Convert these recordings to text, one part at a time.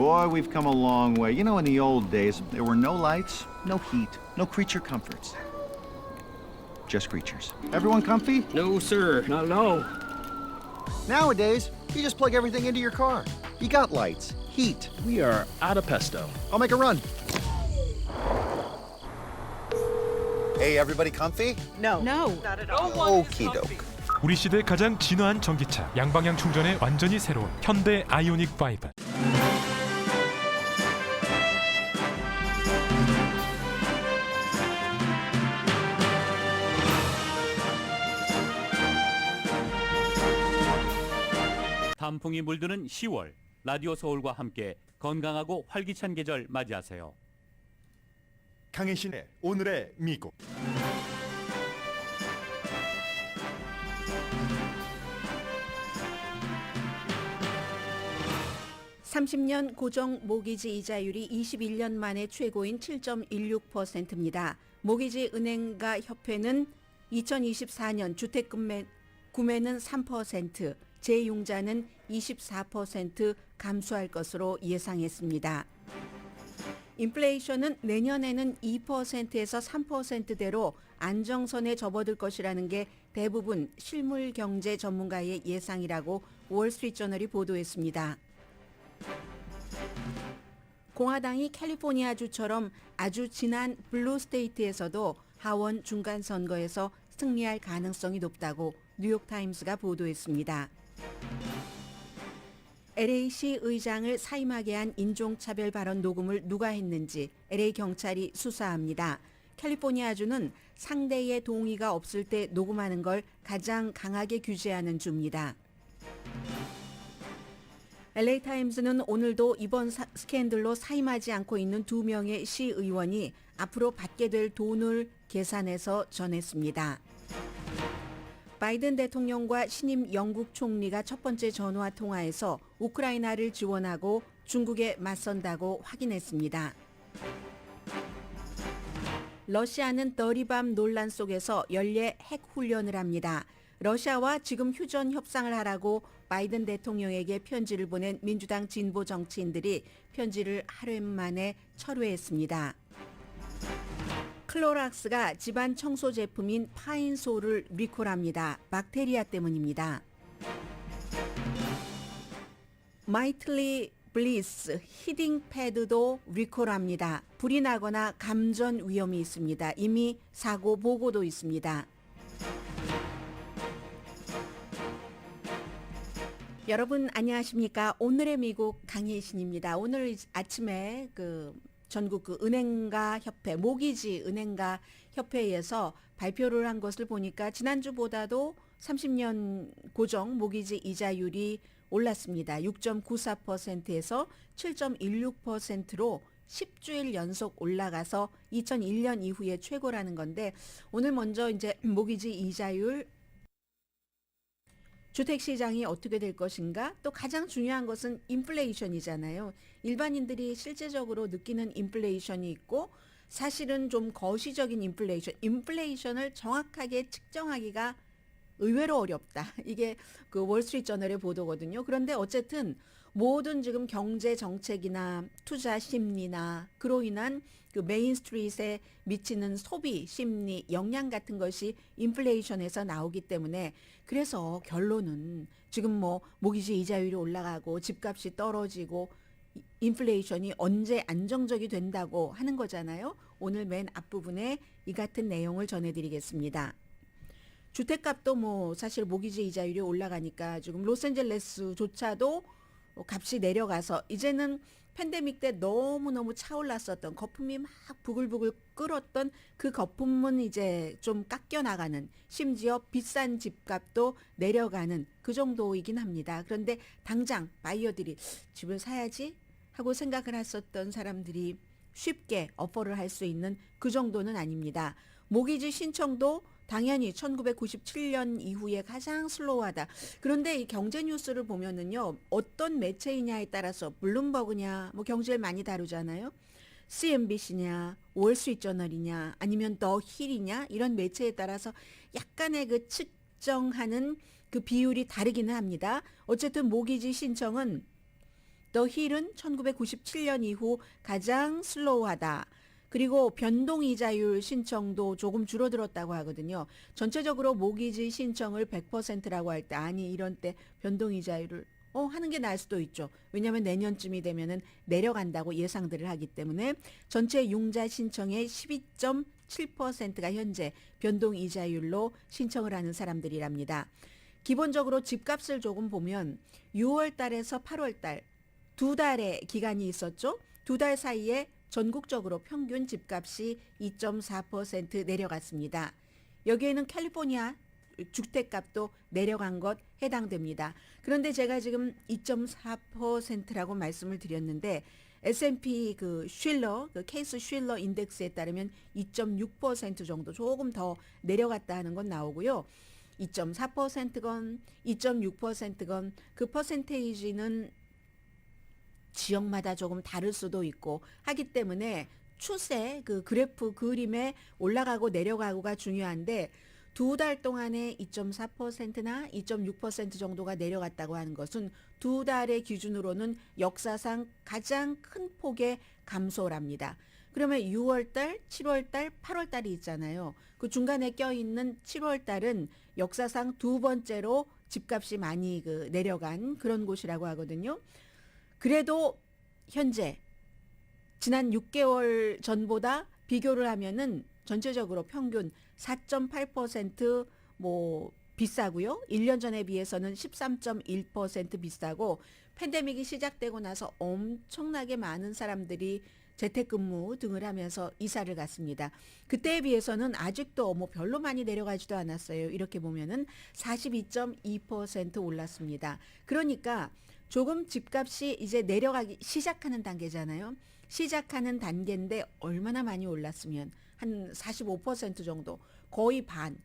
Boy, we've come a long way. You know, in the old days, there were no lights, no heat, no creature comforts. Just creatures. Everyone comfy? No, sir. Not at all. Nowadays, you just plug everything into your car. You got lights, heat. We are out of pesto. I'll make a run. Hey, everybody comfy? No. Okie doke. 우리 시대 가장 진화한 전기차, 양방향 충전에 완전히 새로운 현대 아이오닉 5. 단풍이 물드는 10월, 라디오 서울과 함께 건강하고 활기찬 계절 맞이하세요. 강혜신의 오늘의 미국. (30년) 고정 모기지 이자율이 21년 만에 최고인 7.16%입니다. 모기지 은행가 협회는 2024년 주택 구매는 3%, 재융자는 24% 감소할 것으로 예상했습니다. 인플레이션은 내년에는 2%에서 3%대로 안정선에 접어들 것이라는 게 대부분 실물 경제 전문가의 예상이라고 월스트리트저널이 보도했습니다. 공화당이 캘리포니아주처럼 아주 진한 블루스테이트에서도 하원 중간선거에서 승리할 가능성이 높다고 뉴욕타임스가 보도했습니다. LA시 의장을 사임하게 한 인종차별 발언 녹음을 누가 했는지 LA 경찰이 수사합니다. 캘리포니아주는 상대의 동의가 없을 때 녹음하는 걸 가장 강하게 규제하는 주입니다. LA타임스는 오늘도 이번 스캔들로 사임하지 않고 있는 2명의 시의원이 앞으로 받게 될 돈을 계산해서 전했습니다. 바이든 대통령과 신임 영국 총리가 첫 번째 전화 통화에서 우크라이나를 지원하고 중국에 맞선다고 확인했습니다. 러시아는 더리밤 논란 속에서 연례 핵 훈련을 합니다. 러시아와 지금 휴전 협상을 하라고 바이든 대통령에게 편지를 보낸 민주당 진보 정치인들이 편지를 하루 만에 철회했습니다. 클로락스가 집안 청소 제품인 파인솔을 리콜합니다. 박테리아 때문입니다. 마이틀리 블리스 히딩 패드도 리콜합니다. 불이 나거나 감전 위험이 있습니다. 이미 사고 보고도 있습니다. 여러분 안녕하십니까? 오늘의 미국 강혜신입니다. 오늘 아침에 전국 은행가 협회, 모기지 은행가 협회에서 발표를 한 것을 보니까 지난주보다도 30년 고정 모기지 이자율이 올랐습니다. 6.94%에서 7.16%로 10주일 연속 올라가서 2001년 이후에 최고라는 건데, 오늘 먼저 이제 모기지 이자율, 주택시장이 어떻게 될 것인가, 또 가장 중요한 것은 인플레이션이잖아요. 일반인들이 실제적으로 느끼는 인플레이션이 있고 사실은 좀 거시적인 인플레이션을 정확하게 측정하기가 의외로 어렵다. 이게 그 월스트리트저널의 보도거든요. 그런데 어쨌든 모든 지금 경제 정책이나 투자 심리나 그로 인한 그 메인스트리트에 미치는 소비 심리 영향 같은 것이 인플레이션에서 나오기 때문에, 그래서 결론은 지금 뭐 모기지 이자율이 올라가고 집값이 떨어지고 인플레이션이 언제 안정적이 된다고 하는 거잖아요. 오늘 맨 앞부분에 이 같은 내용을 전해드리겠습니다. 주택값도 뭐 사실 모기지 이자율이 올라가니까 지금 로스앤젤레스조차도 값이 내려가서 이제는 팬데믹 때 너무너무 차올랐었던 거품이 막 부글부글 끓었던 그 거품은 이제 좀 깎여나가는, 심지어 비싼 집값도 내려가는 그 정도이긴 합니다. 그런데 당장 바이어들이 집을 사야지 하고 생각을 했었던 사람들이 쉽게 어퍼를 할 수 있는 그 정도는 아닙니다. 모기지 신청도 당연히 1997년 이후에 가장 슬로우하다. 그런데 이 경제 뉴스를 보면은요, 어떤 매체이냐에 따라서 블룸버그냐, 뭐 경제를 많이 다루잖아요. CNBC냐, 월스트리트저널이냐, 아니면 더 힐이냐, 이런 매체에 따라서 약간의 그 측정하는 그 비율이 다르기는 합니다. 어쨌든 모기지 신청은 더 힐은 1997년 이후 가장 슬로우하다. 그리고 변동이자율 신청도 조금 줄어들었다고 하거든요. 전체적으로 모기지 신청을 100%라고 할 때 아니 이런 때 변동이자율을 하는 게 나을 수도 있죠. 왜냐하면 내년쯤이 되면은 내려간다고 예상들을 하기 때문에 전체 융자 신청의 12.7%가 현재 변동이자율로 신청을 하는 사람들이랍니다. 기본적으로 집값을 조금 보면 6월 달에서 8월 달 두 달의 기간이 있었죠. 두 달 사이에 전국적으로 평균 집값이 2.4% 내려갔습니다. 여기에는 캘리포니아 주택값도 내려간 것 해당됩니다. 그런데 제가 지금 2.4%라고 말씀을 드렸는데 S&P 그 쉴러, 그 케이스 쉴러 인덱스에 따르면 2.6% 정도 조금 더 내려갔다 하는 건 나오고요. 2.4%건 2.6%건 그 퍼센테이지는 지역마다 조금 다를 수도 있고 하기 때문에 추세 그 그래프 그림에 올라가고 내려가고가 중요한데 두 달 동안에 2.4%나 2.6% 정도가 내려갔다고 하는 것은 두 달의 기준으로는 역사상 가장 큰 폭의 감소랍니다. 그러면 6월 달, 7월 달, 8월 달이 있잖아요. 그 중간에 껴있는 7월 달은 역사상 두 번째로 집값이 많이 내려간 그런 곳이라고 하거든요. 그래도 현재 지난 6개월 전보다 비교를 하면은 전체적으로 평균 4.8% 비싸고요. 1년 전에 비해서는 13.1% 비싸고 팬데믹이 시작되고 나서 엄청나게 많은 사람들이 재택근무 등을 하면서 이사를 갔습니다. 그때에 비해서는 아직도 별로 많이 내려가지도 않았어요. 이렇게 보면은 42.2% 올랐습니다. 그러니까 조금 집값이 이제 내려가기 시작하는 단계잖아요. 시작하는 단계인데 얼마나 많이 올랐으면 한 45% 정도, 거의 반,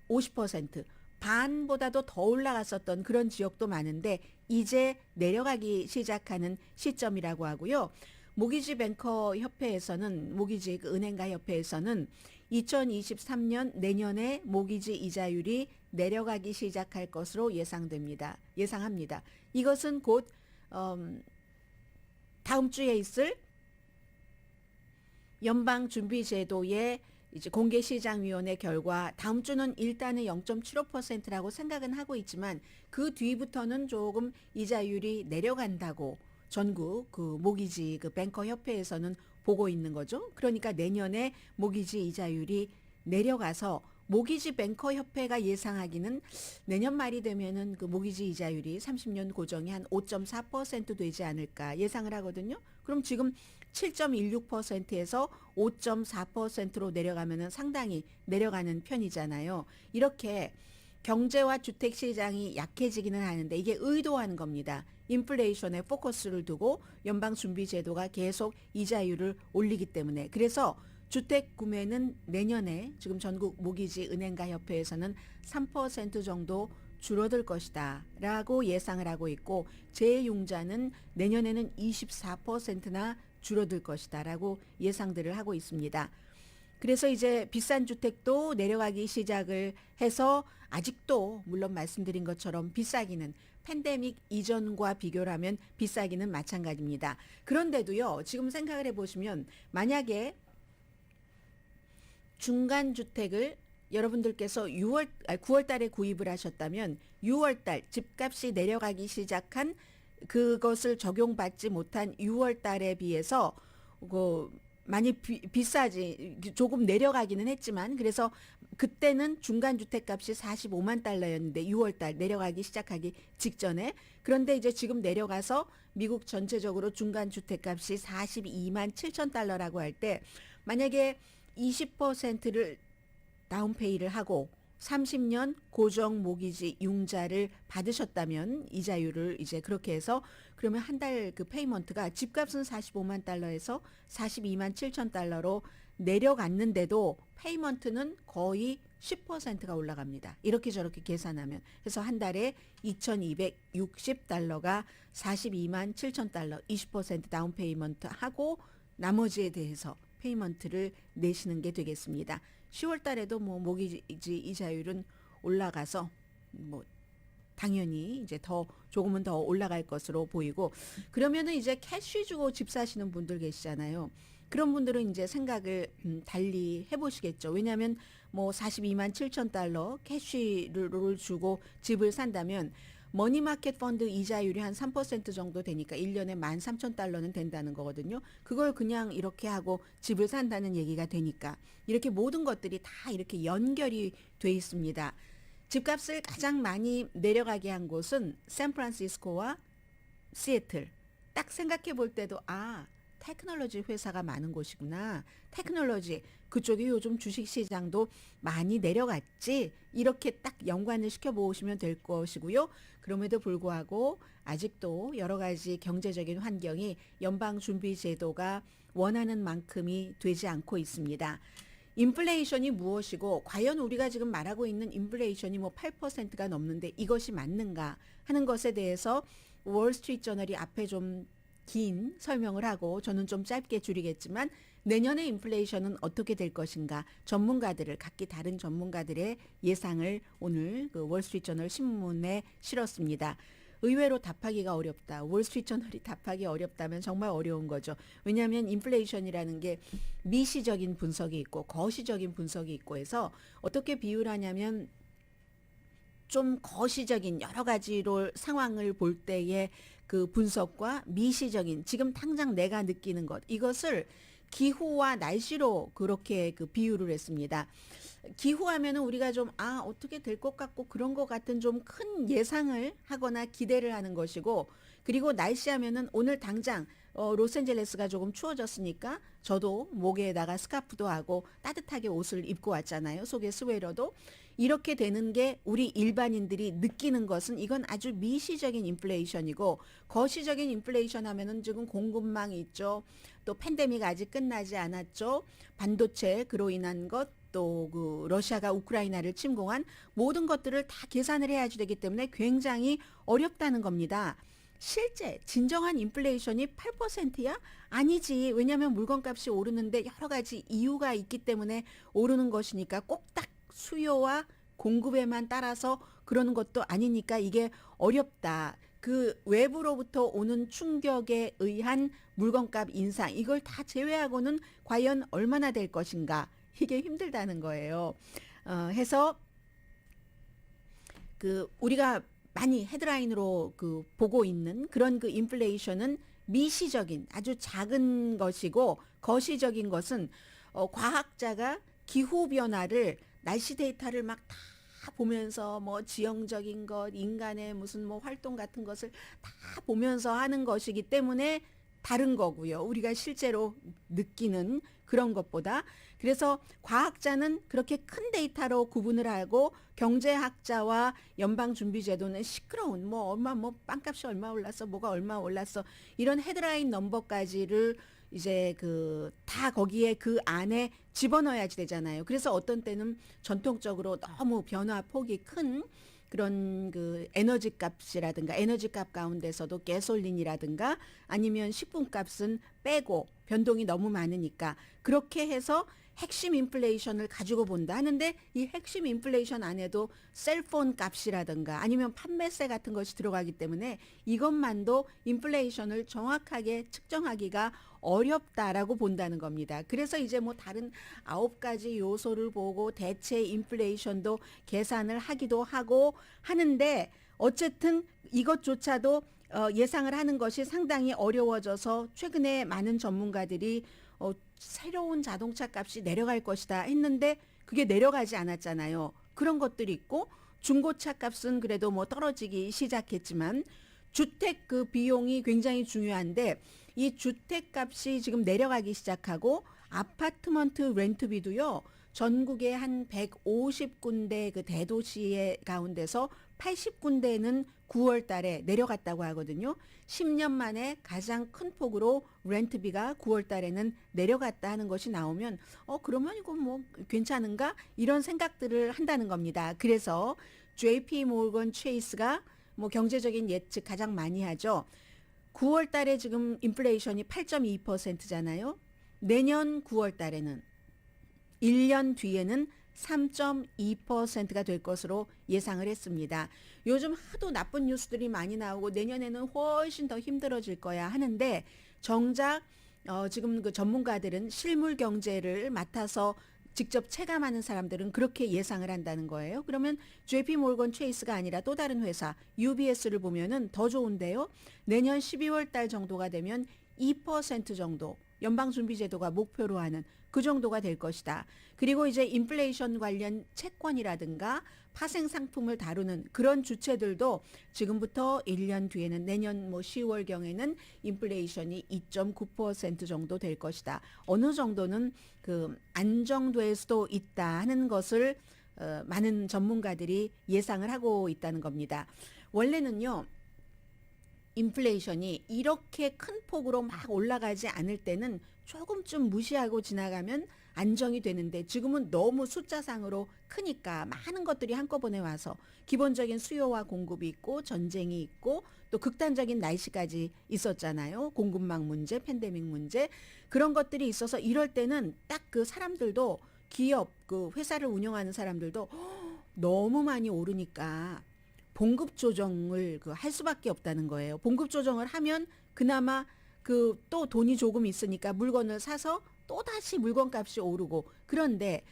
50%, 반보다도 더 올라갔었던 그런 지역도 많은데 이제 내려가기 시작하는 시점이라고 하고요. 모기지 뱅커 협회에서는 모기지 은행가 협회에서는 2023년 내년에 모기지 이자율이 내려가기 시작할 것으로 예상합니다. 이것은 곧 다음 주에 있을 연방준비제도의 이제 공개시장위원회 결과 다음 주는 일단은 0.75%라고 생각은 하고 있지만 그 뒤부터는 조금 이자율이 내려간다고 전국 그 모기지 그 뱅커 협회에서는 보고 있는 거죠. 그러니까 내년에 모기지 이자율이 내려가서 모기지 뱅커 협회가 예상하기는 내년 말이 되면은 그 모기지 이자율이 30년 고정이 한 5.4% 되지 않을까 예상을 하거든요. 그럼 지금 7.16%에서 5.4%로 내려가면은 상당히 내려가는 편이잖아요. 이렇게 경제와 주택 시장이 약해지기는 하는데 이게 의도한 겁니다. 인플레이션에 포커스를 두고 연방준비제도가 계속 이자율을 올리기 때문에 그래서 주택 구매는 내년에 지금 전국 모기지 은행가 협회에서는 3% 정도 줄어들 것이다 라고 예상을 하고 있고 재융자는 내년에는 24%나 줄어들 것이다 라고 예상들을 하고 있습니다. 그래서 이제 비싼 주택도 내려가기 시작을 해서 아직도 물론 말씀드린 것처럼 비싸기는 팬데믹 이전과 비교를 하면 비싸기는 마찬가지입니다. 그런데도요 지금 생각을 해보시면 만약에 중간주택을 여러분들께서 9월 달에 구입을 하셨다면 6월 달 집값이 내려가기 시작한 그것을 적용받지 못한 6월 달에 비해서 많이 비싸지 조금 내려가기는 했지만 그래서 그때는 중간주택값이 45만 달러였는데 6월 달 내려가기 시작하기 직전에 그런데 이제 지금 내려가서 미국 전체적으로 중간주택값이 42만 7천 달러라고 할 때 만약에 20%를 다운페이를 하고 30년 고정 모기지 융자를 받으셨다면 이자율을 이제 그렇게 해서 그러면 한 달 그 페이먼트가 집값은 45만 달러에서 42만 7천 달러로 내려갔는데도 페이먼트는 거의 10%가 올라갑니다. 이렇게 저렇게 계산하면 그래서 한 달에 2,260달러가 42만 7천 달러 20% 다운 페이먼트 하고 나머지에 대해서 페이먼트를 내시는 게 되겠습니다. 10월 달에도 모기지 이자율은 올라가서 당연히 이제 더 조금은 더 올라갈 것으로 보이고 그러면은 이제 캐시 주고 집 사시는 분들 계시잖아요. 그런 분들은 이제 생각을 달리 해보시겠죠. 왜냐하면 뭐 42만 7천 달러 캐시를 주고 집을 산다면 머니마켓 펀드 이자율이 한 3% 정도 되니까 1년에 13,000달러는 된다는 거거든요. 그걸 그냥 이렇게 하고 집을 산다는 얘기가 되니까 이렇게 모든 것들이 다 이렇게 연결이 돼 있습니다. 집값을 가장 많이 내려가게 한 곳은 샌프란시스코와 시애틀. 딱 생각해 볼 때도 테크놀로지 회사가 많은 곳이구나. 테크놀로지 그쪽이 요즘 주식시장도 많이 내려갔지. 이렇게 딱 연관을 시켜보시면 될 것이고요. 그럼에도 불구하고 아직도 여러 가지 경제적인 환경이 연방준비제도가 원하는 만큼이 되지 않고 있습니다. 인플레이션이 무엇이고 과연 우리가 지금 말하고 있는 인플레이션이 뭐 8%가 넘는데 이것이 맞는가 하는 것에 대해서 월스트리트저널이 앞에 좀 긴 설명을 하고 저는 좀 짧게 줄이겠지만 내년의 인플레이션은 어떻게 될 것인가 전문가들을 각기 다른 전문가들의 예상을 오늘 그 월스트리트저널 신문에 실었습니다. 의외로 답하기가 어렵다. 월스트리트저널이 답하기 어렵다면 정말 어려운 거죠. 왜냐하면 인플레이션이라는 게 미시적인 분석이 있고 거시적인 분석이 있고 해서 어떻게 비유하냐면 좀 거시적인 여러 가지로 상황을 볼 때의 그 분석과 미시적인 지금 당장 내가 느끼는 것 이것을 기후와 날씨로 그렇게 그 비유를 했습니다. 기후하면은 우리가 좀 어떻게 될 것 같고 그런 것 같은 좀 큰 예상을 하거나 기대를 하는 것이고 그리고 날씨하면은 오늘 당장 로스앤젤레스가 조금 추워졌으니까 저도 목에다가 스카프도 하고 따뜻하게 옷을 입고 왔잖아요. 속에 스웨터도. 이렇게 되는 게 우리 일반인들이 느끼는 것은 이건 아주 미시적인 인플레이션이고 거시적인 인플레이션 하면은 지금 공급망이 있죠. 또 팬데믹 아직 끝나지 않았죠. 반도체 그로 인한 것 또 그 러시아가 우크라이나를 침공한 모든 것들을 다 계산을 해야지 되기 때문에 굉장히 어렵다는 겁니다. 실제 진정한 인플레이션이 8%야? 아니지. 왜냐하면 물건값이 오르는데 여러 가지 이유가 있기 때문에 오르는 것이니까 꼭 딱 수요와 공급에만 따라서 그러는 것도 아니니까 이게 어렵다. 그 외부로부터 오는 충격에 의한 물건값 인상 이걸 다 제외하고는 과연 얼마나 될 것인가 이게 힘들다는 거예요. 해서 그 우리가 많이 헤드라인으로 그 보고 있는 그런 그 인플레이션은 미시적인 아주 작은 것이고 거시적인 것은 과학자가 기후 변화를 날씨 데이터를 막 다 보면서 뭐 지형적인 것, 인간의 무슨 뭐 활동 같은 것을 다 보면서 하는 것이기 때문에 다른 거고요. 우리가 실제로 느끼는 그런 것보다. 그래서 과학자는 그렇게 큰 데이터로 구분을 하고 경제학자와 연방준비제도는 시끄러운 뭐 얼마 뭐 빵값이 얼마 올랐어 뭐가 얼마 올랐어 이런 헤드라인 넘버까지를 이제 그 다 거기에 그 안에 집어넣어야지 되잖아요. 그래서 어떤 때는 전통적으로 너무 변화 폭이 큰 그런 그 에너지 값이라든가 에너지 값 가운데서도 가솔린이라든가 아니면 식품 값은 빼고 변동이 너무 많으니까 그렇게 해서 핵심 인플레이션을 가지고 본다 하는데 이 핵심 인플레이션 안에도 셀폰 값이라든가 아니면 판매세 같은 것이 들어가기 때문에 이것만도 인플레이션을 정확하게 측정하기가 어렵다라고 본다는 겁니다. 그래서 이제 뭐 다른 9가지 요소를 보고 대체 인플레이션도 계산을 하기도 하고 하는데 어쨌든 이것조차도 예상을 하는 것이 상당히 어려워져서 최근에 많은 전문가들이 새로운 자동차 값이 내려갈 것이다 했는데 그게 내려가지 않았잖아요. 그런 것들이 있고 중고차 값은 그래도 뭐 떨어지기 시작했지만 주택 그 비용이 굉장히 중요한데 이 주택 값이 지금 내려가기 시작하고 아파트먼트 렌트비도요. 전국의 한 150군데 그 대도시의 가운데서 80군데는 9월 달에 내려갔다고 하거든요. 10년 만에 가장 큰 폭으로 렌트비가 9월 달에는 내려갔다 하는 것이 나오면 그러면 이거 뭐 괜찮은가? 이런 생각들을 한다는 겁니다. 그래서 JP 모건 체이스가 뭐 경제적인 예측 가장 많이 하죠. 9월 달에 지금 인플레이션이 8.2%잖아요. 내년 9월 달에는 1년 뒤에는 3.2%가 될 것으로 예상을 했습니다. 요즘 하도 나쁜 뉴스들이 많이 나오고 내년에는 훨씬 더 힘들어질 거야 하는데 정작 지금 그 전문가들은 실물 경제를 맡아서 직접 체감하는 사람들은 그렇게 예상을 한다는 거예요. 그러면 JP 모건 체이스가 아니라 또 다른 회사 UBS를 보면은 더 좋은데요. 내년 12월 달 정도가 되면 2% 정도 연방준비제도가 목표로 하는 그 정도가 될 것이다. 그리고 이제 인플레이션 관련 채권이라든가 파생 상품을 다루는 그런 주체들도 지금부터 1년 뒤에는 내년 10월 경에는 인플레이션이 2.9% 정도 될 것이다. 어느 정도는 그 안정될 수도 있다 하는 것을 많은 전문가들이 예상을 하고 있다는 겁니다. 원래는요. 인플레이션이 이렇게 큰 폭으로 막 올라가지 않을 때는 조금쯤 무시하고 지나가면 안정이 되는데 지금은 너무 숫자상으로 크니까 많은 것들이 한꺼번에 와서 기본적인 수요와 공급이 있고 전쟁이 있고 또 극단적인 날씨까지 있었잖아요. 공급망 문제, 팬데믹 문제 그런 것들이 있어서 이럴 때는 딱 그 사람들도 기업 그 회사를 운영하는 사람들도 너무 많이 오르니까 봉급 조정을 할 수밖에 없다는 거예요. 봉급 조정을 하면 그나마 그 또 돈이 조금 있으니까 물건을 사서 또 다시 물건값이 오르고 그런데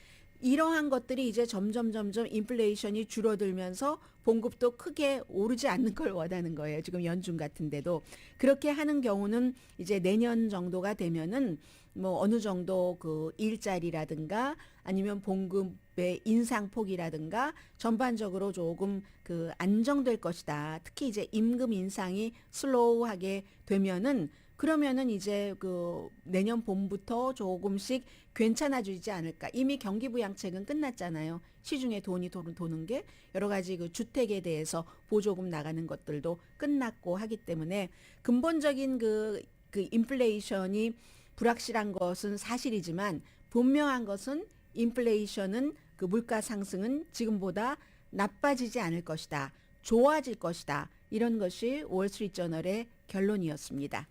이러한 것들이 이제 점점 인플레이션이 줄어들면서 봉급도 크게 오르지 않는 걸 원하는 거예요. 지금 연준 같은데도 그렇게 하는 경우는 이제 내년 정도가 되면은 어느 정도 그 일자리라든가 아니면 봉급의 인상폭이라든가 전반적으로 조금 그 안정될 것이다. 특히 이제 임금 인상이 슬로우하게 되면은 그러면은 이제 그 내년 봄부터 조금씩 괜찮아지지 않을까. 이미 경기부양책은 끝났잖아요. 시중에 돈이 도는 게 여러 가지 그 주택에 대해서 보조금 나가는 것들도 끝났고 하기 때문에 근본적인 그 인플레이션이 불확실한 것은 사실이지만 분명한 것은 인플레이션은 그 물가 상승은 지금보다 나빠지지 않을 것이다. 좋아질 것이다. 이런 것이 월스트리트저널의 결론이었습니다.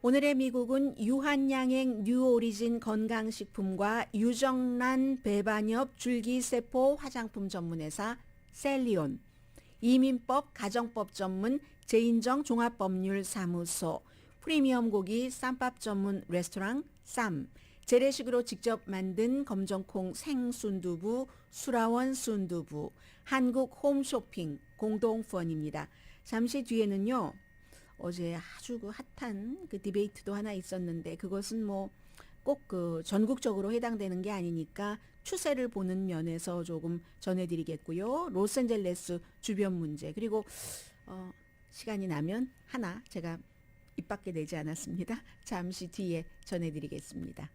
오늘의 미국은 유한양행 뉴오리진 건강식품과 유정란 배반엽 줄기세포 화장품 전문회사 셀리온, 이민법 가정법 전문 제인정 종합법률사무소, 프리미엄 고기 쌈밥 전문 레스토랑 쌈, 재래식으로 직접 만든 검정콩 생순두부 수라원 순두부, 한국 홈쇼핑 공동후원입니다. 잠시 뒤에는요. 어제 아주 그 핫한 그 디베이트도 하나 있었는데 그것은 꼭 그 전국적으로 해당되는 게 아니니까 추세를 보는 면에서 조금 전해드리겠고요. 로스앤젤레스 주변 문제 그리고 시간이 나면 하나 제가 입 밖에 내지 않았습니다. 잠시 뒤에 전해드리겠습니다.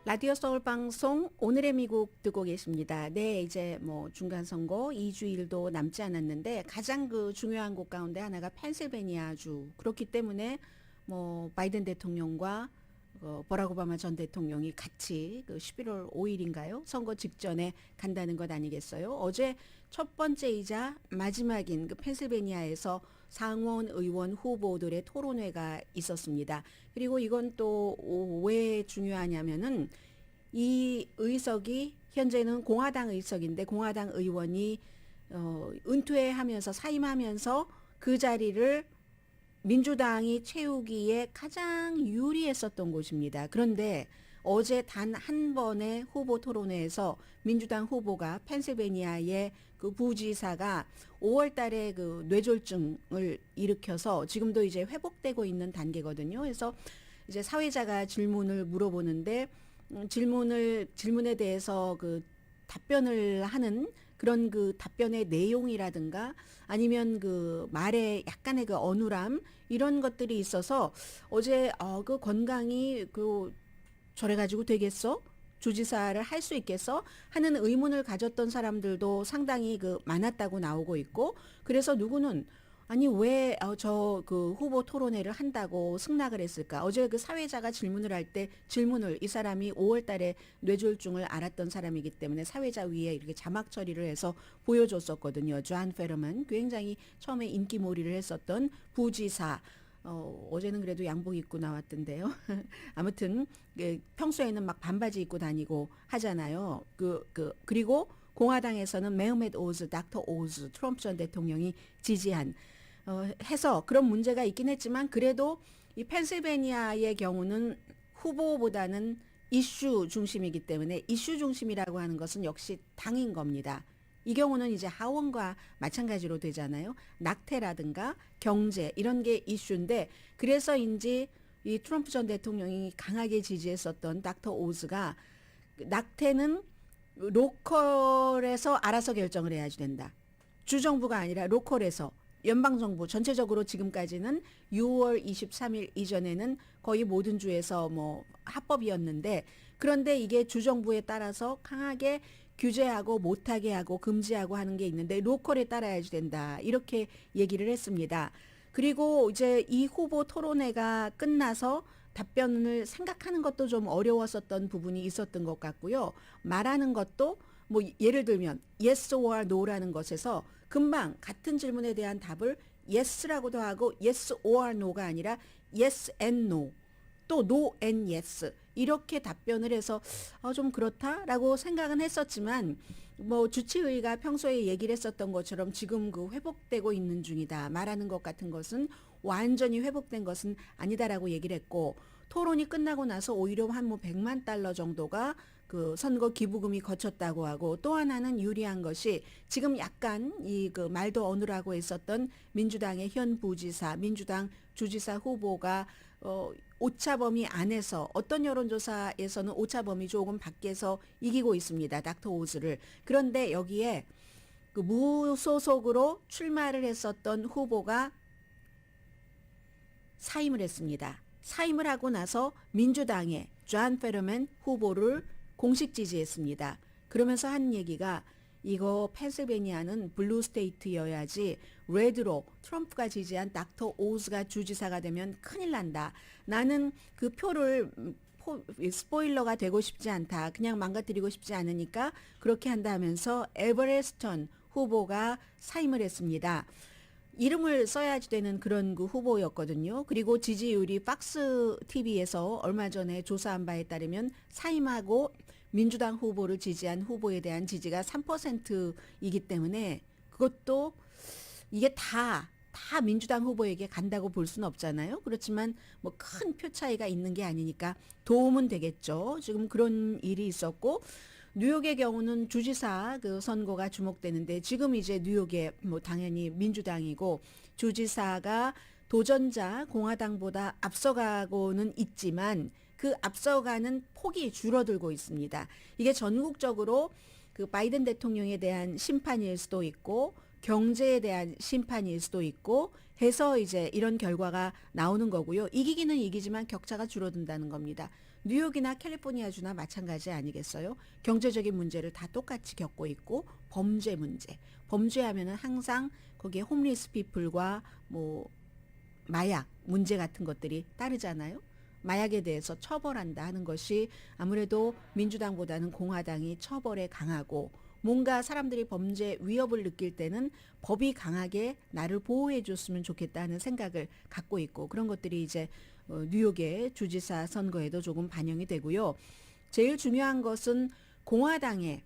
라디오 서울 방송 오늘의 미국 듣고 계십니다. 네, 이제 중간 선거 2주일도 남지 않았는데 가장 그 중요한 곳 가운데 하나가 펜실베니아주. 그렇기 때문에 바이든 대통령과 버락 오바마 전 대통령이 같이 그 11월 5일인가요? 선거 직전에 간다는 것 아니겠어요? 어제 첫 번째이자 마지막인 그 펜실베니아에서 상원 의원 후보들의 토론회가 있었습니다. 그리고 이건 또 왜 중요하냐면은 이 의석이 현재는 공화당 의석인데 공화당 의원이 은퇴하면서 사임하면서 그 자리를 민주당이 채우기에 가장 유리했었던 곳입니다. 그런데 어제 단 한 번의 후보 토론회에서 민주당 후보가 펜실베니아의 그 부지사가 5월 달에 그 뇌졸중을 일으켜서 지금도 이제 회복되고 있는 단계거든요. 그래서 이제 사회자가 질문을 물어보는데 질문에 대해서 그 답변을 하는 그런 그 답변의 내용이라든가 아니면 그 말에 약간의 그 어눌함 이런 것들이 있어서 어제 그 건강이 저래 가지고 되겠어? 주지사를 할 수 있겠어? 하는 의문을 가졌던 사람들도 상당히 그 많았다고 나오고 있고 그래서 누구는 아니 왜 저 그 후보 토론회를 한다고 승낙을 했을까? 어제 그 사회자가 질문을 할 때 질문을 이 사람이 5월 달에 뇌졸중을 앓았던 사람이기 때문에 사회자 위에 이렇게 자막 처리를 해서 보여줬었거든요. 존 페러만 굉장히 처음에 인기몰이를 했었던 부지사. 어제는 그래도 양복 입고 나왔던데요. 아무튼 평소에는 막 반바지 입고 다니고 하잖아요. 그리고 공화당에서는 메흐멧 오즈, 닥터 오즈, 트럼프 전 대통령이 지지한 해서 그런 문제가 있긴 했지만 그래도 이 펜실베니아의 경우는 후보보다는 이슈 중심이기 때문에 이슈 중심이라고 하는 것은 역시 당인 겁니다. 이 경우는 이제 하원과 마찬가지로 되잖아요. 낙태라든가 경제 이런 게 이슈인데 그래서인지 이 트럼프 전 대통령이 강하게 지지했었던 닥터 오즈가 낙태는 로컬에서 알아서 결정을 해야지 된다. 주정부가 아니라 로컬에서 연방정부 전체적으로 지금까지는 6월 23일 이전에는 거의 모든 주에서 뭐 합법이었는데 그런데 이게 주정부에 따라서 강하게 규제하고 못하게 하고 금지하고 하는 게 있는데 로컬에 따라야지 된다. 이렇게 얘기를 했습니다. 그리고 이제 이 후보 토론회가 끝나서 답변을 생각하는 것도 좀 어려웠었던 부분이 있었던 것 같고요. 말하는 것도 뭐 예를 들면 yes or no라는 것에서 금방 같은 질문에 대한 답을 yes라고도 하고 yes or no가 아니라 yes and no 또 no and yes 이렇게 답변을 해서 좀 그렇다라고 생각은 했었지만 뭐 주치의가 평소에 얘기를 했었던 것처럼 지금 그 회복되고 있는 중이다. 말하는 것 같은 것은 완전히 회복된 것은 아니다라고 얘기를 했고 토론이 끝나고 나서 오히려 한 뭐 100만 달러 정도가 그 선거 기부금이 거쳤다고 하고 또 하나는 유리한 것이 지금 약간 이 그 말도 어느라고 했었던 민주당의 현 부지사, 민주당 주지사 후보가 오차범위 안에서 어떤 여론조사에서는 오차범위 조금 밖에서 이기고 있습니다. 닥터 오즈를. 그런데 여기에 그 무소속으로 출마를 했었던 후보가 사임을 했습니다. 사임을 하고 나서 민주당의 존 페러만 후보를 공식 지지했습니다. 그러면서 한 얘기가 이거 펜실베니아는 블루 스테이트여야지 레드로 트럼프가 지지한 닥터 오즈가 주지사가 되면 큰일 난다. 나는 그 표를 스포일러가 되고 싶지 않다. 그냥 망가뜨리고 싶지 않으니까 그렇게 한다 하면서 에버레스턴 후보가 사임을 했습니다. 이름을 써야지 되는 그런 그 후보였거든요. 그리고 지지율이 박스 TV에서 얼마 전에 조사한 바에 따르면 사임하고 민주당 후보를 지지한 후보에 대한 지지가 3%이기 때문에 그것도 이게 다 민주당 후보에게 간다고 볼 수는 없잖아요. 그렇지만 뭐 큰 표 차이가 있는 게 아니니까 도움은 되겠죠. 지금 그런 일이 있었고 뉴욕의 경우는 주지사 그 선거가 주목되는데 지금 이제 뉴욕에 뭐 당연히 민주당이고 주지사가 도전자 공화당보다 앞서가고는 있지만 그 앞서가는 폭이 줄어들고 있습니다. 이게 전국적으로 그 바이든 대통령에 대한 심판일 수도 있고 경제에 대한 심판일 수도 있고 해서 이제 이런 결과가 나오는 거고요. 이기기는 이기지만 격차가 줄어든다는 겁니다. 뉴욕이나 캘리포니아주나 마찬가지 아니겠어요? 경제적인 문제를 다 똑같이 겪고 있고 범죄 문제. 범죄하면은 항상 거기에 홈리스 피플과 뭐 마약 문제 같은 것들이 따르잖아요. 마약에 대해서 처벌한다 하는 것이 아무래도 민주당보다는 공화당이 처벌에 강하고 뭔가 사람들이 범죄 위협을 느낄 때는 법이 강하게 나를 보호해 줬으면 좋겠다 하는 생각을 갖고 있고 그런 것들이 이제 뉴욕의 주지사 선거에도 조금 반영이 되고요. 제일 중요한 것은 공화당의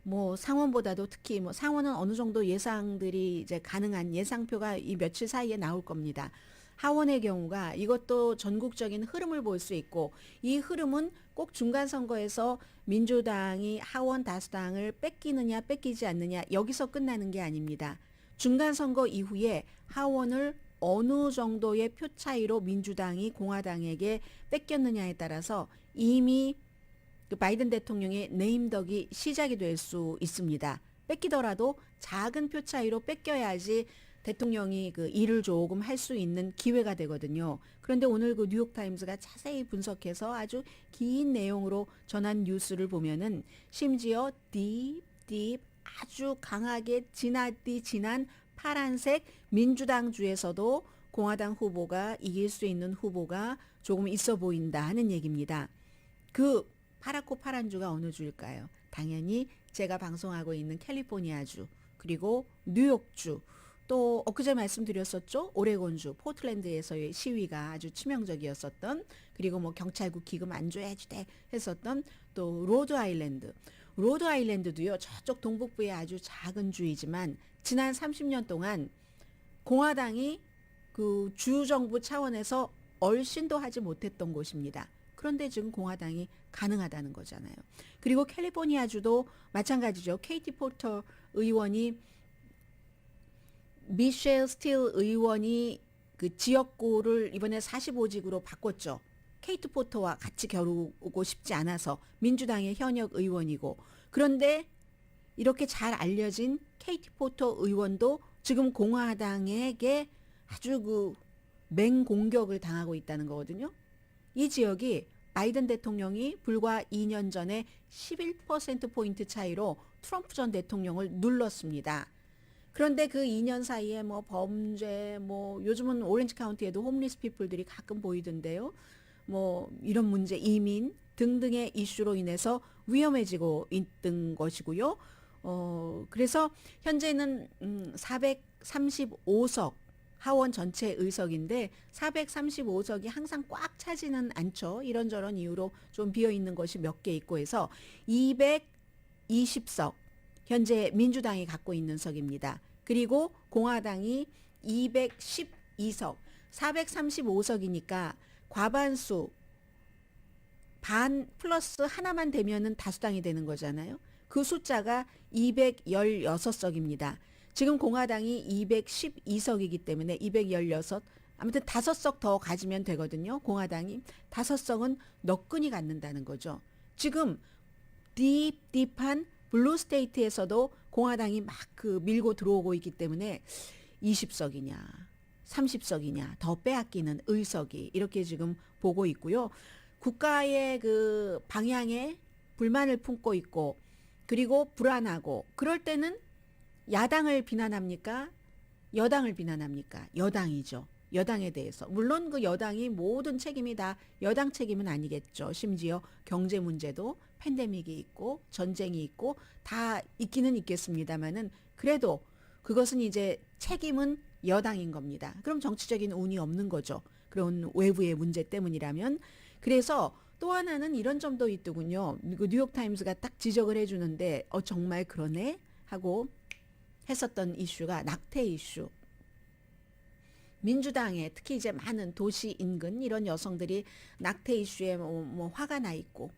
뭐 상원보다도 특히 뭐 상원은 어느 정도 예상들이 이제 가능한 예상표가 이 며칠 사이에 나올 겁니다. 하원의 경우가 이것도 전국적인 흐름을 볼 수 있고 이 흐름은 꼭 중간선거에서 민주당이 하원 다수당을 뺏기느냐 뺏기지 않느냐 여기서 끝나는 게 아닙니다. 중간선거 이후에 하원을 어느 정도의 표 차이로 민주당이 공화당에게 뺏겼느냐에 따라서 이미 그 바이든 대통령의 네임덕이 시작이 될 수 있습니다. 뺏기더라도 작은 표 차이로 뺏겨야지 대통령이 그 일을 조금 할 수 있는 기회가 되거든요. 그런데 오늘 그 뉴욕타임스가 자세히 분석해서 아주 긴 내용으로 전한 뉴스를 보면은 심지어 아주 강하게 진한 파란색 민주당 주에서도 공화당 후보가 이길 수 있는 후보가 조금 있어 보인다 하는 얘기입니다. 그 파랗고 파란 주가 어느 주일까요? 당연히 제가 방송하고 있는 캘리포니아주, 그리고 뉴욕주, 또 엊그제 말씀드렸었죠. 오레곤주, 포틀랜드에서의 시위가 아주 치명적이었었던, 그리고 뭐 경찰국 기금 안 줘야지 돼 했었던 또 로드 아일랜드도요. 저쪽 동북부의 아주 작은 주이지만 지난 30년 동안 공화당이 그 주정부 차원에서 얼씬도 하지 못했던 곳입니다. 그런데 지금 공화당이 가능하다는 거잖아요. 그리고 캘리포니아주도 마찬가지죠. 케이티 포터 의원이, 미셸 스틸 의원이 그 지역구를 이번에 45직으로 바꿨죠. 케이트 포터와 같이 겨루고 싶지 않아서, 민주당의 현역 의원이고. 그런데 이렇게 잘 알려진 케이티 포터 의원도 지금 공화당에게 아주 그 맹공격을 당하고 있다는 거거든요. 이 지역이 바이든 대통령이 불과 2년 전에 11%포인트 차이로 트럼프 전 대통령을 눌렀습니다. 그런데 그 2년 사이에 뭐 범죄, 뭐 요즘은 오렌지 카운티에도 홈리스 피플들이 가끔 보이던데요. 뭐 이런 문제, 이민 등등의 이슈로 인해서 위험해지고 있던 것이고요. 그래서 현재는 435석 하원 전체 의석인데 435석이 항상 꽉 차지는 않죠. 이런저런 이유로 좀 비어있는 것이 몇 개 있고 해서 220석 현재 민주당이 갖고 있는 석입니다. 그리고 공화당이 212석, 435석이니까 과반수, 반 플러스 하나만 되면은 다수당이 되는 거잖아요. 그 숫자가 216석입니다. 지금 공화당이 212석이기 때문에 216, 아무튼 5석 더 가지면 되거든요. 공화당이 5석은 너끈히 갖는다는 거죠. 지금 딥한 블루 스테이트에서도 공화당이 막 그 밀고 들어오고 있기 때문에 20석이냐 30석이냐 더 빼앗기는 의석이 이렇게 지금 보고 있고요. 국가의 그 방향에 불만을 품고 있고, 그리고 불안하고, 그럴 때는 야당을 비난합니까? 여당을 비난합니까? 여당이죠. 여당에 대해서. 물론 그 여당이 모든 책임이 다 여당 책임은 아니겠죠. 심지어 경제 문제도 팬데믹이 있고 전쟁이 있고 다 있기는 있겠습니다만은, 그래도 그것은 이제 책임은 여당인 겁니다. 그럼 정치적인 운이 없는 거죠. 그런 외부의 문제 때문이라면. 그래서 또 하나는 이런 점도 있더군요. 뉴욕타임스가 딱 지적을 해주는데 정말 그러네 하고 했었던 이슈가 낙태 이슈. 민주당에 특히 이제 많은 도시 인근 이런 여성들이 낙태 이슈에 뭐 화가 나 있고,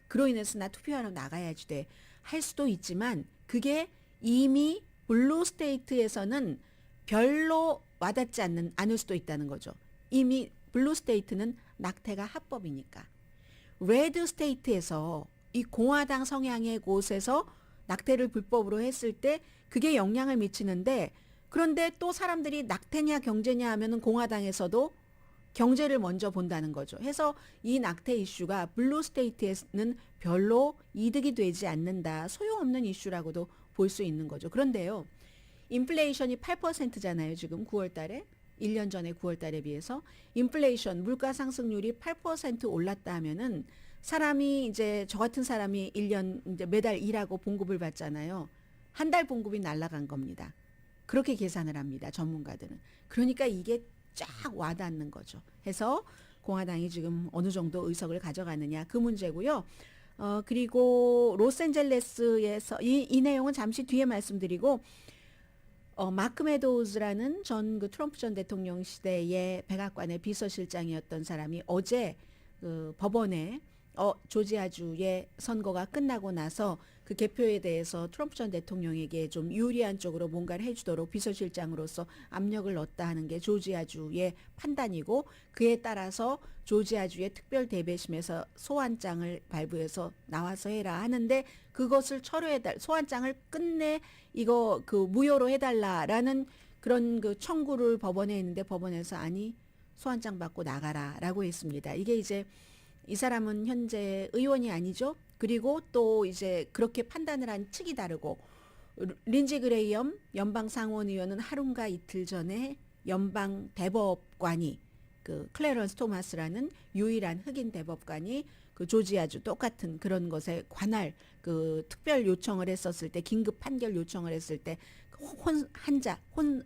그로 인해서 나 투표하러 나가야지 돼 할 수도 있지만, 그게 이미 블루 스테이트에서는 별로 와닿지 않을 수도 있다는 거죠. 이미 블루 스테이트는 낙태가 합법이니까. 레드 스테이트에서 이 공화당 성향의 곳에서 낙태를 불법으로 했을 때 그게 영향을 미치는데, 그런데 또 사람들이 낙태냐 경제냐 하면은 공화당에서도 경제를 먼저 본다는 거죠. 해서 이 낙태 이슈가 블루 스테이트에는 별로 이득이 되지 않는다. 소용없는 이슈라고도 볼 수 있는 거죠. 그런데요. 인플레이션이 8%잖아요. 지금 9월 달에. 1년 전에 9월 달에 비해서 인플레이션, 물가 상승률이 8% 올랐다 하면은 사람이 이제 저 같은 사람이 1년 이제 매달 일하고 봉급을 받잖아요. 한 달 봉급이 날아간 겁니다. 그렇게 계산을 합니다. 전문가들은. 그러니까 이게 쫙 와닿는 거죠. 해서 공화당이 지금 어느 정도 의석을 가져가느냐 그 문제고요. 그리고 로스앤젤레스에서 이 내용은 잠시 뒤에 말씀드리고, 마크 메도우즈라는 전 그 트럼프 전 대통령 시대의 백악관의 비서실장이었던 사람이 어제 그 법원에 조지아주의 선거가 끝나고 나서 그 개표에 대해서 트럼프 전 대통령에게 좀 유리한 쪽으로 뭔가를 해주도록 비서실장으로서 압력을 넣었다 하는 게 조지아주의 판단이고, 그에 따라서 조지아주의 특별 대배심에서 소환장을 발부해서 나와서 해라 하는데, 그것을 소환장을 끝내 이거 그 무효로 해달라라는 그런 그 청구를 법원에 했는데, 법원에서 아니 소환장 받고 나가라라고 했습니다. 이게 이제 이 사람은 현재 의원이 아니죠. 그리고 또 이제 그렇게 판단을 한 측이 다르고, 린지 그레이엄 연방 상원의원은 하루인가 이틀 전에 연방 대법관이 그 클래런스 토마스라는 유일한 흑인 대법관이 그 조지아주 똑같은 그런 것에 관할 그 특별 요청을 했었을 때 긴급 판결 요청을 했을 때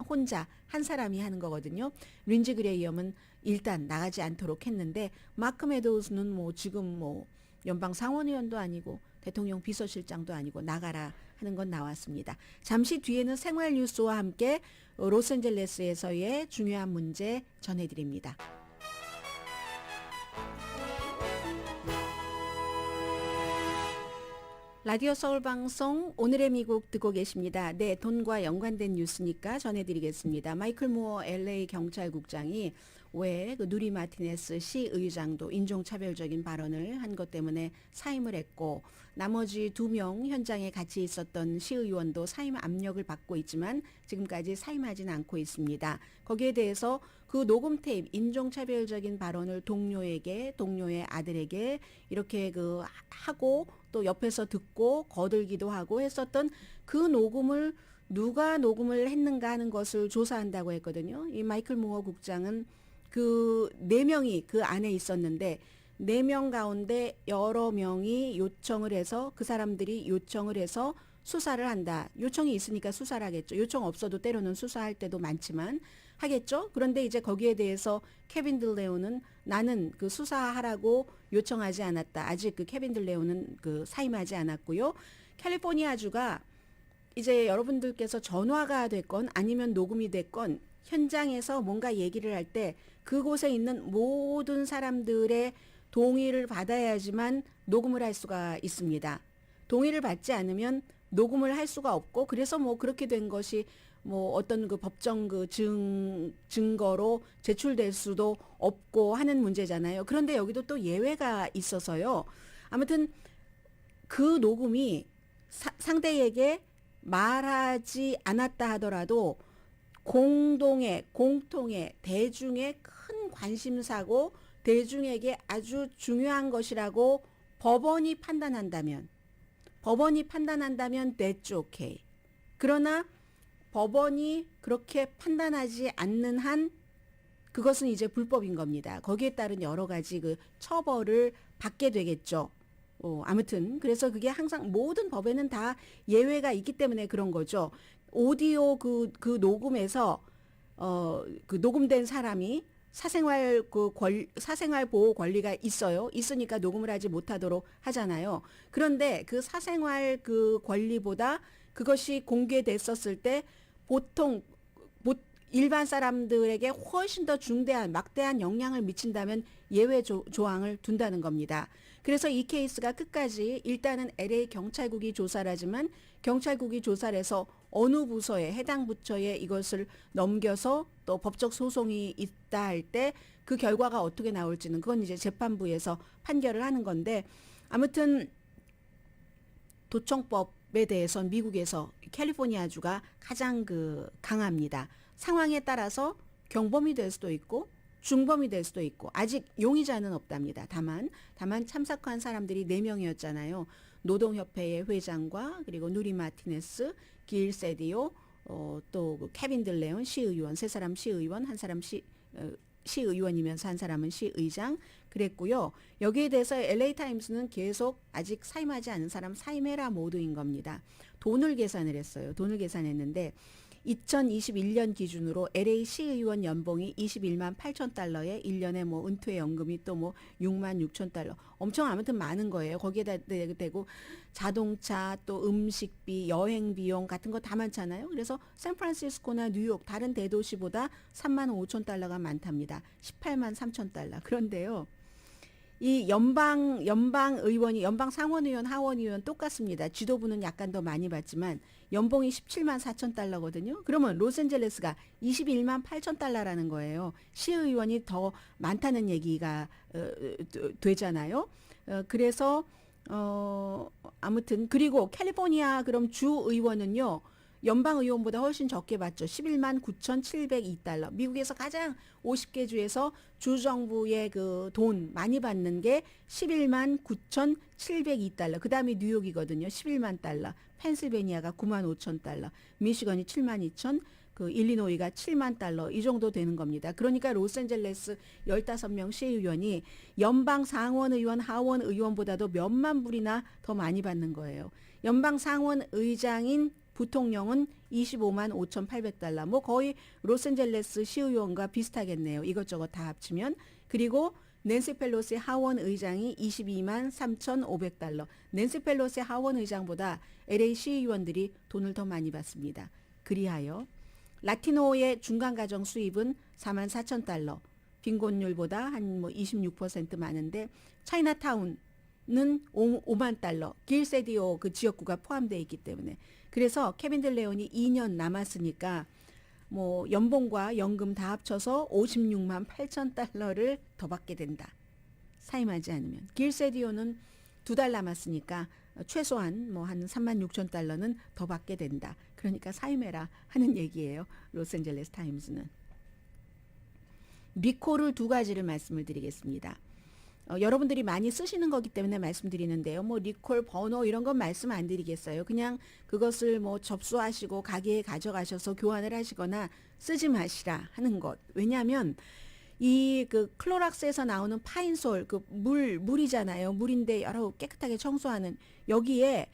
혼자 한 사람이 하는 거거든요. 린지 그레이엄은 일단 나가지 않도록 했는데 마크 메도우스는 뭐 지금 뭐 연방 상원의원도 아니고 대통령 비서실장도 아니고 나가라 하는 건 나왔습니다. 잠시 뒤에는 생활 뉴스와 함께 로스앤젤레스에서의 중요한 문제 전해드립니다. 라디오 서울 방송 오늘의 미국 듣고 계십니다. 네, 돈과 연관된 뉴스니까 전해드리겠습니다. 마이클 무어 LA 경찰국장이 왜 그 누리 마티네스 시의장도 인종차별적인 발언을 한 것 때문에 사임을 했고 나머지 2명 현장에 같이 있었던 시의원도 사임 압력을 받고 있지만 지금까지 사임하지는 않고 있습니다. 거기에 대해서 그 녹음 테이프 인종차별적인 발언을 동료의 아들에게 이렇게 그 하고 또 옆에서 듣고 거들기도 하고 했었던 그 녹음을 누가 녹음을 했는가 하는 것을 조사한다고 했거든요. 이 마이클 무어 국장은 그 4명이 그 안에 있었는데 4명 가운데 여러 명이 요청을 해서 그 사람들이 요청을 해서 수사를 한다. 요청이 있으니까 수사를 하겠죠. 요청 없어도 때로는 수사할 때도 많지만 하겠죠. 그런데 이제 거기에 대해서 케빈 들레오는 나는 그 수사하라고 요청하지 않았다. 아직 그 케빈 들레오는 그 사임하지 않았고요. 캘리포니아주가 이제 여러분들께서 전화가 됐건 아니면 녹음이 됐건 현장에서 뭔가 얘기를 할 때 그곳에 있는 모든 사람들의 동의를 받아야지만 녹음을 할 수가 있습니다. 동의를 받지 않으면 녹음을 할 수가 없고 그래서 뭐 그렇게 된 것이 뭐 어떤 그 법정 그 증거로 제출될 수도 없고 하는 문제잖아요. 그런데 여기도 또 예외가 있어서요. 아무튼 그 녹음이 상대에게 말하지 않았다 하더라도 공통의 대중의 큰 관심사고 대중에게 아주 중요한 것이라고 법원이 판단한다면 that's okay. 그러나 법원이 그렇게 판단하지 않는 한 그것은 이제 불법인 겁니다. 거기에 따른 여러 가지 그 처벌을 받게 되겠죠. 아무튼 그래서 그게 항상 모든 법에는 다 예외가 있기 때문에 그런 거죠. 오디오 그 녹음에서 그 녹음된 사람이 사생활 보호 권리가 있으니까 녹음을 하지 못하도록 하잖아요. 그런데 그 사생활 그 권리보다 그것이 공개됐었을 때 보통 일반 사람들에게 훨씬 더 중대한 막대한 영향을 미친다면 예외 조항을 둔다는 겁니다. 그래서 이 케이스가 끝까지 일단은 LA 경찰국이 조사를 하지만 경찰국이 조사를 해서 어느 부서에 해당 부처에 이것을 넘겨서 또 법적 소송이 있다 할 때 그 결과가 어떻게 나올지는 그건 이제 재판부에서 판결을 하는 건데 아무튼 도청법에 대해서는 미국에서 캘리포니아주가 가장 그 강합니다. 상황에 따라서 경범이 될 수도 있고 중범이 될 수도 있고 아직 용의자는 없답니다. 다만 참석한 사람들이 4명이었잖아요. 노동협회의 회장과 그리고 누리 마티네스, 길 세디오, 또 그 케빈 들레온 시의원, 3사람 시의원, 한 사람 시의원이면서 한 사람은 시의장 그랬고요. 여기에 대해서 LA타임스는 계속 아직 사임하지 않은 사람 사임해라 모두인 겁니다. 돈을 계산을 했어요. 돈을 계산했는데 2021년 기준으로 LA 시의원 연봉이 21만 8천 달러에 1년에 뭐 은퇴 연금이 또 뭐 6만 6천 달러. 엄청 아무튼 많은 거예요. 거기에다 대고 자동차 또 음식비, 여행 비용 같은 거 다 많잖아요. 그래서 샌프란시스코나 뉴욕 다른 대도시보다 3만 5천 달러가 많답니다. 18만 3천 달러. 그런데요. 이 연방 의원이 연방 상원의원, 하원의원 똑같습니다. 지도부는 약간 더 많이 받지만 연봉이 17만 4천 달러거든요. 그러면 로스앤젤레스가 21만 8천 달러라는 거예요. 시의원이 더 많다는 얘기가 되잖아요. 그래서 아무튼 그리고 캘리포니아 그럼 주 의원은요. 연방 의원보다 훨씬 적게 받죠. 11만 9,702달러. 미국에서 가장 50개 주에서 주정부의 그 돈 많이 받는 게 11만 9,702달러. 그다음이 뉴욕이거든요. 11만 달러. 펜실베니아가 9만 5천 달러. 미시건이 7만 2천. 그 일리노이가 7만 달러 이 정도 되는 겁니다. 그러니까 로스앤젤레스 15명 시의원이 연방 상원 의원, 하원 의원보다도 몇만 불이나 더 많이 받는 거예요. 연방 상원 의장인 부통령은 25만 5,800달러. 뭐 거의 로스앤젤레스 시의원과 비슷하겠네요. 이것저것 다 합치면. 그리고 낸시 펠로시 하원 의장이 22만 3,500달러. 낸시 펠로시 하원 의장보다 LA 시의원들이 돈을 더 많이 받습니다. 그리하여 라티노의 중간 가정 수입은 4만 4천 달러. 빈곤율보다 한 뭐 26% 많은데 차이나타운은 5만 달러. 길세디오 그 지역구가 포함되어 있기 때문에. 그래서 케빈 델레온이 2년 남았으니까 뭐 연봉과 연금 다 합쳐서 56만 8천 달러를 더 받게 된다. 사임하지 않으면. 길세디오는 2달 남았으니까 최소한 뭐 한 3만 6천 달러는 더 받게 된다. 그러니까 사임해라 하는 얘기예요. 로스앤젤레스 타임스는. 리콜을 2가지를 말씀을 드리겠습니다. 여러분들이 많이 쓰시는 거기 때문에 말씀드리는데요. 뭐 리콜 번호 이런 건 말씀 안 드리겠어요. 그냥 그것을 뭐 접수하시고 가게에 가져가셔서 교환을 하시거나 쓰지 마시라 하는 것. 왜냐하면 이 그 클로락스에서 나오는 파인솔 그 물이잖아요. 물인데 여러 깨끗하게 청소하는 여기에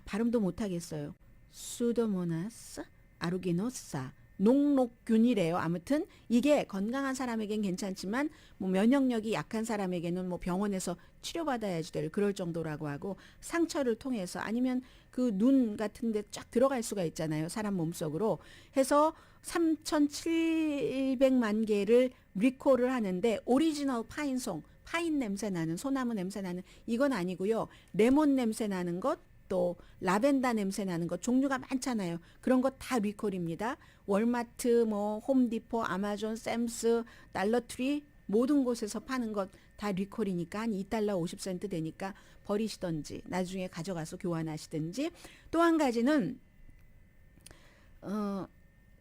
발음도 못 하겠어요. 수도모나스 아루기노사 녹록균이래요. 아무튼 이게 건강한 사람에겐 괜찮지만 뭐 면역력이 약한 사람에게는 뭐 병원에서 치료받아야지 될 그럴 정도라고 하고 상처를 통해서 아니면 그 눈 같은 데 쫙 들어갈 수가 있잖아요. 사람 몸속으로 해서 3,700만 개를 리콜을 하는데 오리지널 파인송, 파인 냄새 나는 소나무 냄새 나는 이건 아니고요. 레몬 냄새 나는 것 또 라벤더 냄새 나는 것 종류가 많잖아요. 그런 것 다 리콜입니다. 월마트, 뭐 홈디포, 아마존, 샘스, 달러트리 모든 곳에서 파는 것 다 리콜이니까 한 2달러 50센트 되니까 버리시던지 나중에 가져가서 교환하시든지. 또 한 가지는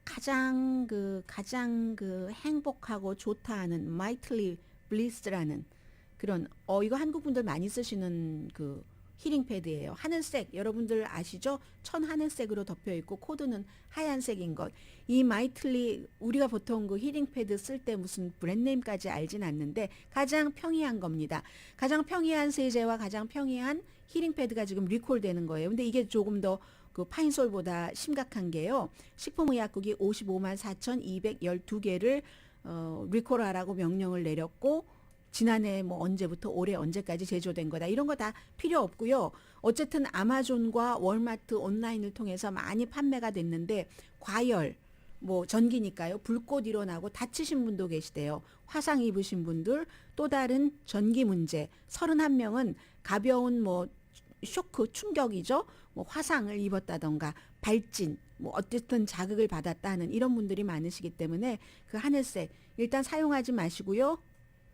가장 행복하고 좋다 하는 마이틀리 블리스라는 그런 이거 한국 분들 많이 쓰시는 그 히링 패드예요. 하늘색 여러분들 아시죠? 천 하늘색으로 덮여 있고 코드는 하얀색인 것. 이 마이틀리 우리가 보통 그 히링 패드 쓸 때 무슨 브랜드네임까지 알진 않는데 가장 평이한 겁니다. 가장 평이한 세제와 가장 평이한 히링 패드가 지금 리콜되는 거예요. 근데 이게 조금 더 그 파인솔보다 심각한 게요. 식품의약국이 55만 4,212개를 리콜하라고 명령을 내렸고 지난해 뭐 언제부터 올해 언제까지 제조된 거다. 이런 거 다 필요 없고요. 어쨌든 아마존과 월마트 온라인을 통해서 많이 판매가 됐는데 과열, 뭐 전기니까요. 불꽃 일어나고 다치신 분도 계시대요. 화상 입으신 분들, 또 다른 전기 문제. 31명은 가벼운 뭐 쇼크, 충격이죠. 뭐 화상을 입었다던가 발진, 뭐 어쨌든 자극을 받았다는 이런 분들이 많으시기 때문에 그 하늘색 일단 사용하지 마시고요.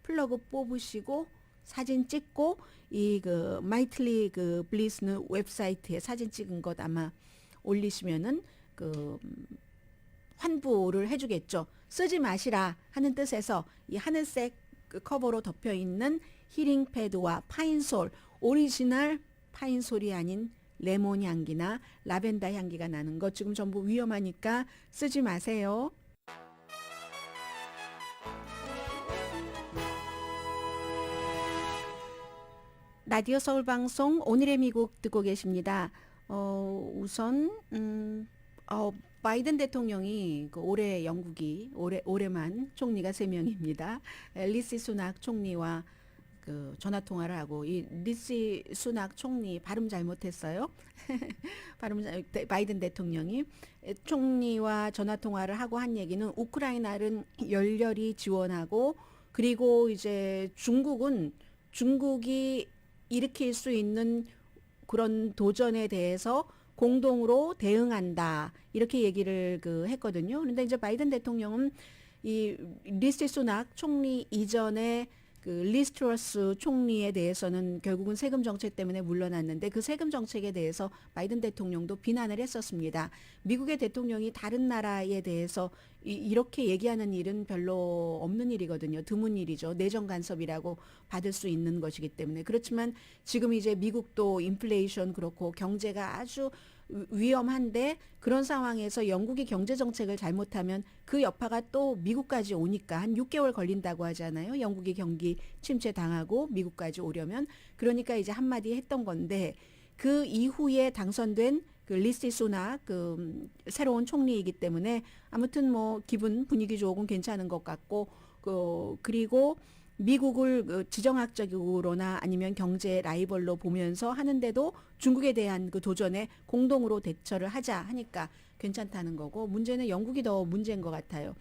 플러그 뽑으시고 사진 찍고 이 그 마이틀리 그 블리스는 웹사이트에 사진 찍은 것 아마 올리시면은 그 환불을 해주겠죠. 쓰지 마시라 하는 뜻에서 이 하늘색 그 커버로 덮여 있는 히링 패드와 파인솔 오리지널 파인솔이 아닌 레몬 향기나 라벤더 향기가 나는 것 지금 전부 위험하니까 쓰지 마세요. 라디오 서울 방송 오늘의 미국 듣고 계십니다. 우선 바이든 대통령이 그 올해 영국이 올해만 총리가 3명입니다. 리시 수낙 총리와 그 전화 통화를 하고 이 리시 수낙 총리 발음 잘못했어요. 바이든 대통령이 총리와 전화 통화를 하고 한 얘기는 우크라이나를 열렬히 지원하고 그리고 이제 중국이 일으킬 수 있는 그런 도전에 대해서 공동으로 대응한다 이렇게 얘기를 했거든요. 그런데 이제 바이든 대통령은 이 리시 수낙 총리 이전에 그 리스트러스 총리에 대해서는 결국은 세금 정책 때문에 물러났는데 그 세금 정책에 대해서 바이든 대통령도 비난을 했었습니다. 미국의 대통령이 다른 나라에 대해서 이렇게 얘기하는 일은 별로 없는 일이거든요. 드문 일이죠. 내정 간섭이라고 받을 수 있는 것이기 때문에. 그렇지만 지금 이제 미국도 인플레이션 그렇고 경제가 아주 위험한데 그런 상황에서 영국이 경제 정책을 잘못하면 그 여파가 또 미국까지 오니까 한 6개월 걸린다고 하잖아요. 영국이 경기 침체 당하고 미국까지 오려면. 그러니까 이제 한마디 했던 건데 그 이후에 당선된 그 리시 수낙 그 새로운 총리이기 때문에 아무튼 뭐 기분 분위기 조금 괜찮은 것 같고 그리고 미국을 지정학적으로나 아니면 경제 라이벌로 보면서 하는데도 중국에 대한 그 도전에 공동으로 대처를 하자 하니까 괜찮다는 거고 문제는 영국이 더 문제인 것 같아요.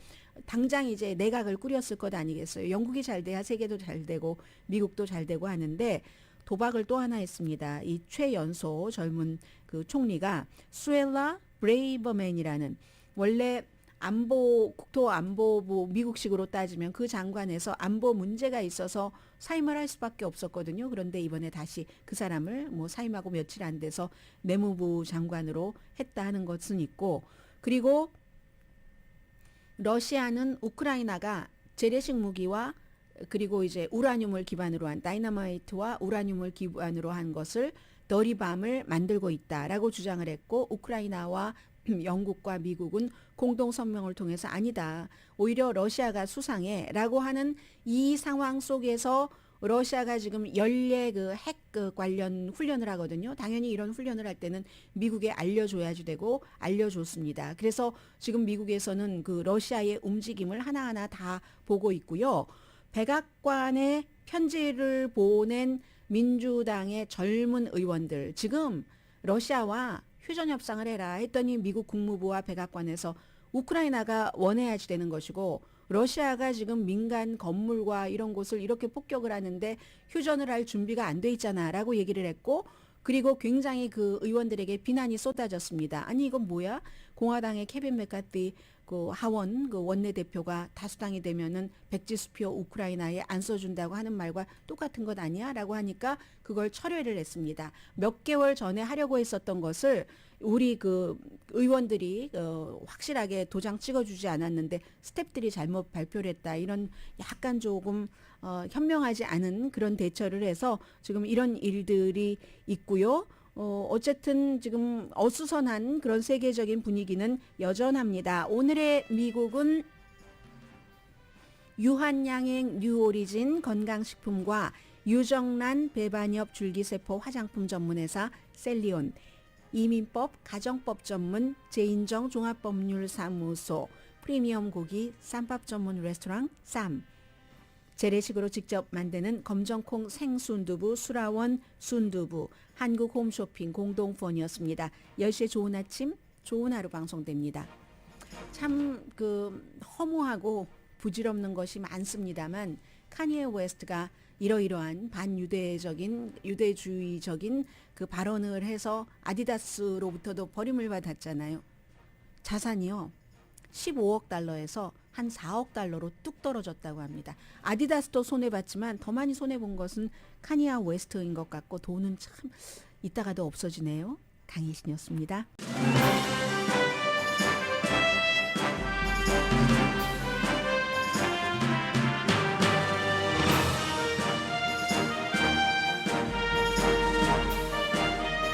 당장 이제 내각을 꾸렸을 것 아니겠어요. 영국이 잘 돼야 세계도 잘 되고 미국도 잘 되고 하는데 도박을 또 하나 했습니다. 이 최연소 젊은 그 총리가 수엘라 브레이버맨이라는 원래 국토안보부 미국식으로 따지면 그 장관에서 안보 문제가 있어서 사임을 할 수밖에 없었거든요. 그런데 이번에 다시 그 사람을 뭐 사임하고 며칠 안 돼서 내무부 장관으로 했다 하는 것은 있고 그리고 러시아는 우크라이나가 재래식 무기와 그리고 이제 우라늄을 기반으로 한 다이너마이트와 우라늄을 기반으로 한 것을 너리밤을 만들고 있다라고 주장을 했고 우크라이나와 영국과 미국은 공동 성명을 통해서 아니다. 오히려 러시아가 수상해라고 하는 이 상황 속에서 러시아가 지금 연례 그 핵 관련 훈련을 하거든요. 당연히 이런 훈련을 할 때는 미국에 알려줘야지 되고 알려줬습니다. 그래서 지금 미국에서는 그 러시아의 움직임을 하나하나 다 보고 있고요. 백악관에 편지를 보낸 민주당의 젊은 의원들 지금 러시아와 휴전 협상을 해라 했더니 미국 국무부와 백악관에서 우크라이나가 원해야지 되는 것이고 러시아가 지금 민간 건물과 이런 곳을 이렇게 폭격을 하는데 휴전을 할 준비가 안 돼 있잖아라고 얘기를 했고 그리고 굉장히 그 의원들에게 비난이 쏟아졌습니다. 아니 이건 뭐야? 공화당의 케빈 맥카티 그 하원 그 원내대표가 다수당이 되면은 백지수표 우크라이나에 안 써준다고 하는 말과 똑같은 것 아니야?라고 하니까 그걸 철회를 했습니다. 몇 개월 전에 하려고 했었던 것을 우리 그 의원들이 확실하게 도장 찍어주지 않았는데 스태프들이 잘못 발표를 했다 이런 약간 조금 현명하지 않은 그런 대처를 해서 지금 이런 일들이 있고요. 어쨌든 지금 어수선한 그런 세계적인 분위기는 여전합니다. 오늘의 미국은 유한양행 뉴오리진 건강식품과 유정란 배반엽 줄기세포 화장품 전문회사 셀리온, 이민법 가정법 전문 제인정 종합법률사무소, 프리미엄 고기 쌈밥 전문 레스토랑 쌈, 재래식으로 직접 만드는 검정콩 생순두부 수라원 순두부, 한국 홈쇼핑 공동폰이었습니다. 10시에 좋은 아침 좋은 하루 방송됩니다. 참 허무하고 부질없는 것이 많습니다만 카니에 웨스트가 이러이러한 반유대적인 유대주의적인 그 발언을 해서 아디다스로부터도 버림을 받았잖아요. 자산이요 15억 달러에서 한 4억 달러로 뚝 떨어졌다고 합니다. 아디다스도 손해봤지만 더 많이 손해본 것은 카니아 웨스트인 것 같고 돈은 참 이따가도 없어지네요. 강희신이었습니다.